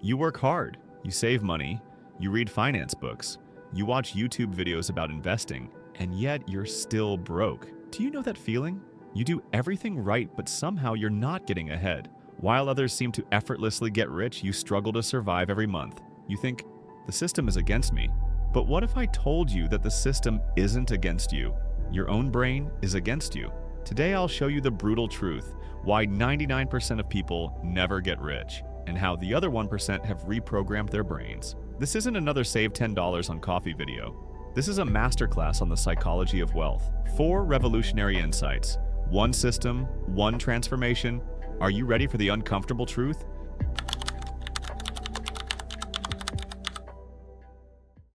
You work hard, you save money, you read finance books, you watch YouTube videos about investing, and yet you're still broke. Do you know that feeling? You do everything right, but somehow you're not getting ahead. While others seem to effortlessly get rich, you struggle to survive every month. You think, the system is against me. But what if I told you that the system isn't against you? Your own brain is against you. Today I'll show you the brutal truth, why 99% of people never get rich, and how the other 1% have reprogrammed their brains. This isn't another save $10 on coffee video. This is a masterclass on the psychology of wealth. 4 revolutionary insights. 1 system, 1 transformation. Are you ready for the uncomfortable truth?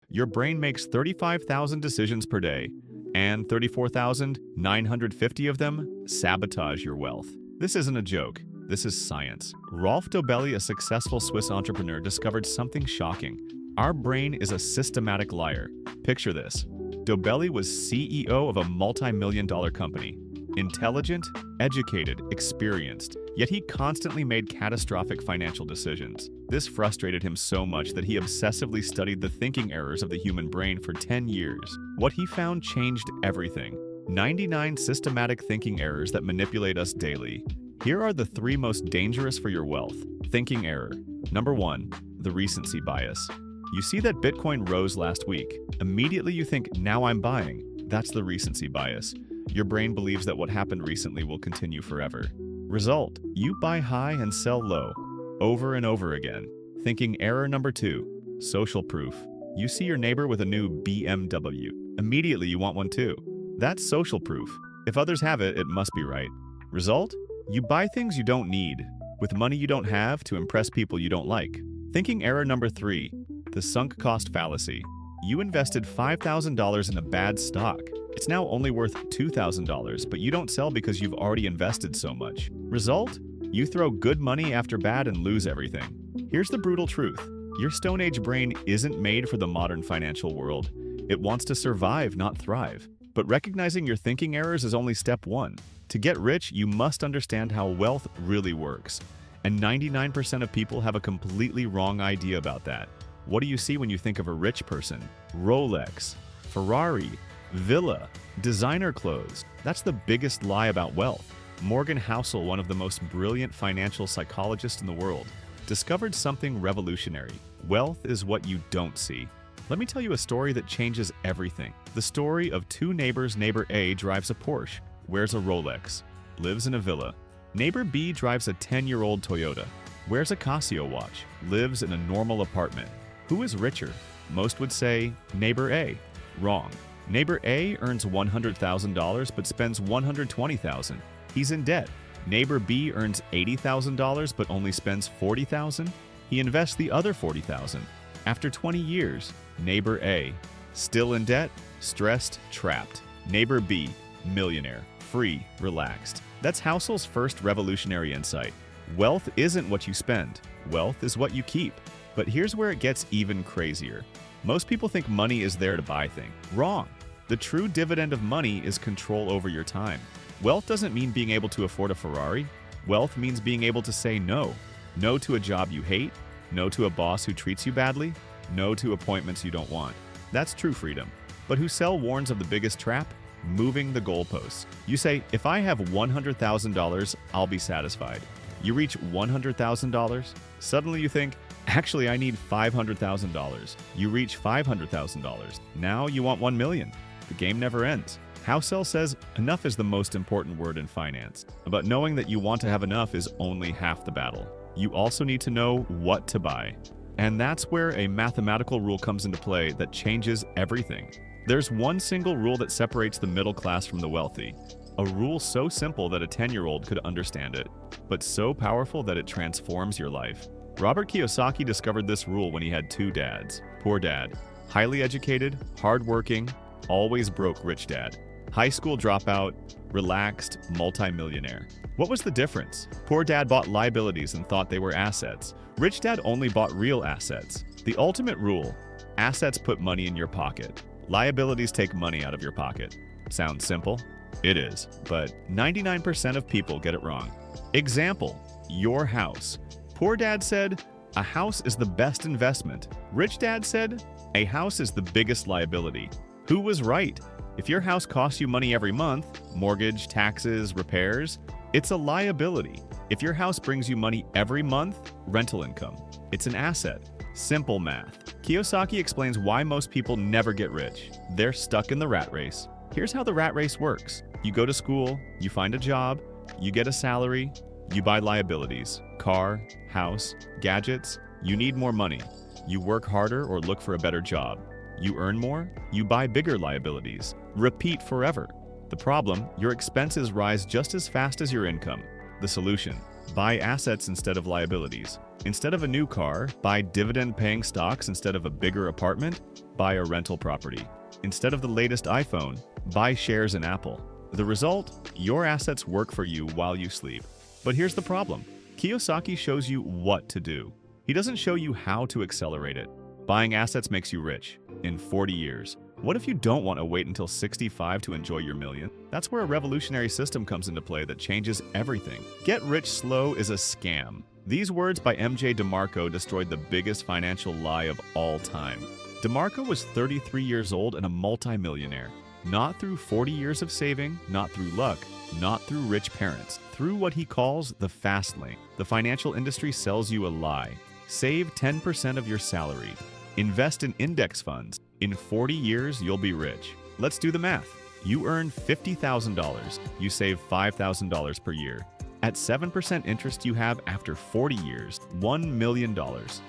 Your brain makes 35,000 decisions per day, and 34,950 of them sabotage your wealth. This isn't a joke. This is science. Rolf Dobelli, a successful Swiss entrepreneur, discovered something shocking. Our brain is a systematic liar. Picture this. Dobelli was CEO of a multi-million-dollar company. Intelligent, educated, experienced, yet he constantly made catastrophic financial decisions. This frustrated him so much that he obsessively studied the thinking errors of the human brain for 10 years. What he found changed everything. 99 systematic thinking errors that manipulate us daily. Here are the 3 most dangerous for your wealth. Thinking error. Number 1, the recency bias. You see that Bitcoin rose last week. Immediately you think, now I'm buying. That's the recency bias. Your brain believes that what happened recently will continue forever. Result, you buy high and sell low, over and over again. Thinking error number 2, social proof. You see your neighbor with a new BMW. Immediately you want one too. That's social proof. If others have it, it must be right. Result, you buy things you don't need, with money you don't have to impress people you don't like. Thinking error number 3, the sunk cost fallacy. You invested $5,000 in a bad stock. It's now only worth $2,000, but you don't sell because you've already invested so much. Result? You throw good money after bad and lose everything. Here's the brutal truth. Your Stone Age brain isn't made for the modern financial world. It wants to survive, not thrive. But recognizing your thinking errors is only step 1. To get rich, you must understand how wealth really works. And 99% of people have a completely wrong idea about that. What do you see when you think of a rich person? Rolex, Ferrari, villa, designer clothes. That's the biggest lie about wealth. Morgan Housel, one of the most brilliant financial psychologists in the world, discovered something revolutionary. Wealth is what you don't see. Let me tell you a story that changes everything. The story of 2 neighbors. Neighbor A drives a Porsche, wears a Rolex, lives in a villa. Neighbor B drives a 10-year-old Toyota, wears a Casio watch, lives in a normal apartment. Who is richer? Most would say neighbor A. Wrong. Neighbor A earns $100,000 but spends $120,000. He's in debt. Neighbor B earns $80,000 but only spends $40,000. He invests the other $40,000. After 20 years, neighbor A, still in debt, stressed, trapped. Neighbor B, millionaire, free, relaxed. That's Housel's first revolutionary insight. Wealth isn't what you spend. Wealth is what you keep. But here's where it gets even crazier. Most people think money is there to buy things. Wrong. The true dividend of money is control over your time. Wealth doesn't mean being able to afford a Ferrari. Wealth means being able to say no. No to a job you hate. No to a boss who treats you badly. No to appointments you don't want. That's true freedom. But Housel warns of the biggest trap: moving the goalposts. You say, if I have $100,000, I'll be satisfied. You reach $100,000. Suddenly you think, actually, I need $500,000. You reach $500,000. Now you want $1 million. The game never ends. Housel says enough is the most important word in finance. But knowing that you want to have enough is only half the battle. You also need to know what to buy. And that's where a mathematical rule comes into play that changes everything. There's one single rule that separates the middle class from the wealthy. A rule so simple that a 10-year-old could understand it, but so powerful that it transforms your life. Robert Kiyosaki discovered this rule when he had 2 dads. Poor dad, highly educated, hardworking, always broke rich dad. High school dropout, relaxed, multimillionaire. What was the difference? Poor dad bought liabilities and thought they were assets. Rich dad only bought real assets. The ultimate rule: assets put money in your pocket. Liabilities take money out of your pocket. Sounds simple? It is, but 99% of people get it wrong. Example: your house. Poor dad said, A house is the best investment. Rich Dad said, a house is the biggest liability. Who was right? If your house costs you money every month, mortgage, taxes, repairs, it's a liability. If your house brings you money every month, rental income, it's an asset. Simple math. Kiyosaki explains why most people never get rich. They're stuck in the rat race. Here's how the rat race works. You go to school, you find a job, you get a salary, you buy liabilities, car, house, gadgets, you need more money. You work harder or look for a better job. You earn more, you buy bigger liabilities. Repeat forever. The problem, your expenses rise just as fast as your income. The solution, buy assets instead of liabilities. Instead of a new car, buy dividend-paying stocks. Instead of a bigger apartment, buy a rental property. Instead of the latest iPhone, buy shares in Apple. The result, your assets work for you while you sleep. But here's the problem. Kiyosaki shows you what to do. He doesn't show you how to accelerate it. Buying assets makes you rich in 40 years. What if you don't want to wait until 65 to enjoy your million? That's where a revolutionary system comes into play that changes everything. Get rich slow is a scam. These words by MJ DeMarco destroyed the biggest financial lie of all time. DeMarco was 33 years old and a multimillionaire. Not through 40 years of saving, not through luck, not through rich parents, through what he calls the fast lane. The financial industry sells you a lie. Save 10% of your salary. Invest in index funds. In 40 years, you'll be rich. Let's do the math. You earn $50,000. You save $5,000 per year. At 7% interest you have after 40 years, $1 million.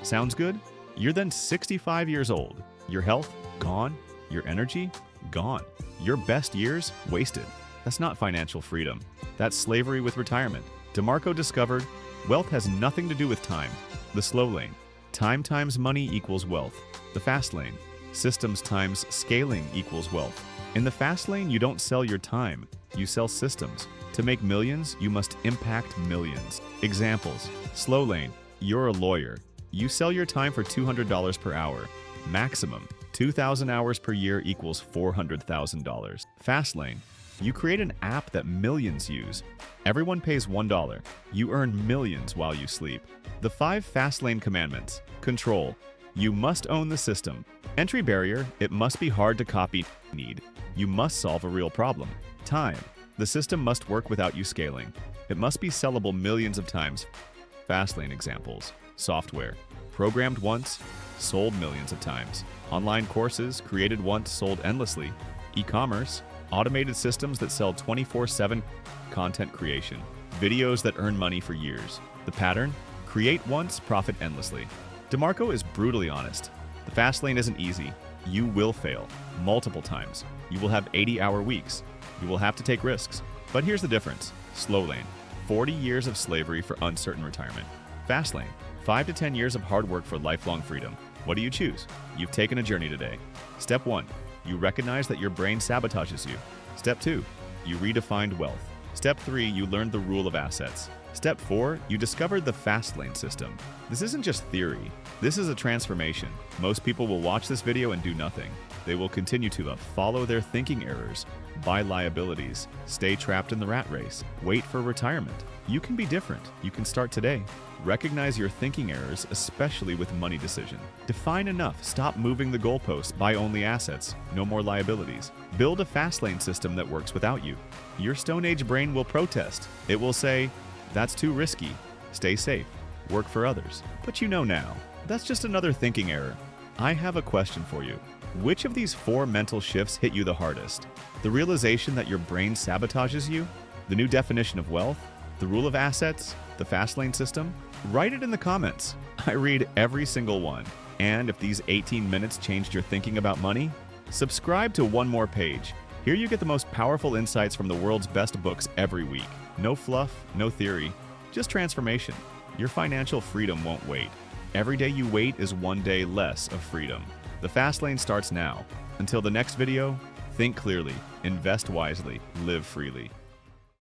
Sounds good? You're then 65 years old. Your health? Gone. Your energy? Gone. Your best years? Wasted. That's not financial freedom. That's slavery with retirement. DeMarco discovered wealth has nothing to do with time. The slow lane. Time times money equals wealth. The fast lane. Systems times scaling equals wealth. In the fast lane, you don't sell your time. You sell systems. To make millions, you must impact millions. Examples. Slow lane. You're a lawyer. You sell your time for $200 per hour. Maximum. 2,000 hours per year equals $400,000. Fast lane. You create an app that millions use. Everyone pays $1. You earn millions while you sleep. The 5 fast lane commandments. Control. You must own the system. Entry barrier. It must be hard to copy. Need. You must solve a real problem. Time. The system must work without you scaling. It must be sellable millions of times. Fast lane examples. Software. Programmed once, sold millions of times. Online courses, created once, sold endlessly. E-commerce. Automated systems that sell 24/7. Content creation. Videos that earn money for years. The pattern? Create once, profit endlessly. DeMarco is brutally honest. The fast lane isn't easy. You will fail multiple times. You will have 80-hour weeks. You will have to take risks. But here's the difference. Slow lane. 40 years of slavery for uncertain retirement. Fast lane. 5 to 10 years of hard work for lifelong freedom. What do you choose? You've taken a journey today. Step 1. You recognize that your brain sabotages you. Step 2. You redefined wealth. Step 3. You learned the rule of assets. Step 4. You discovered the fast lane system. This isn't just theory. This is a transformation. Most people will watch this video and do nothing. They will continue to follow their thinking errors, buy liabilities, stay trapped in the rat race, wait for retirement. You can be different. You can start today. Recognize your thinking errors, especially with money decision. Define enough. Stop moving the goalposts. Buy only assets. No more liabilities. Build a fast lane system that works without you. Your Stone Age brain will protest. It will say, that's too risky. Stay safe. Work for others. But you know now, that's just another thinking error. I have a question for you. Which of these 4 mental shifts hit you the hardest? The realization that your brain sabotages you? The new definition of wealth? The rule of assets? The fast lane system? Write it in the comments. I read every single one. And if these 18 minutes changed your thinking about money, subscribe to One More Page. Here you get the most powerful insights from the world's best books every week. No fluff, no theory, just transformation. Your financial freedom won't wait. Every day you wait is one day less of freedom. The fast lane starts now. Until the next video, think clearly, invest wisely, live freely.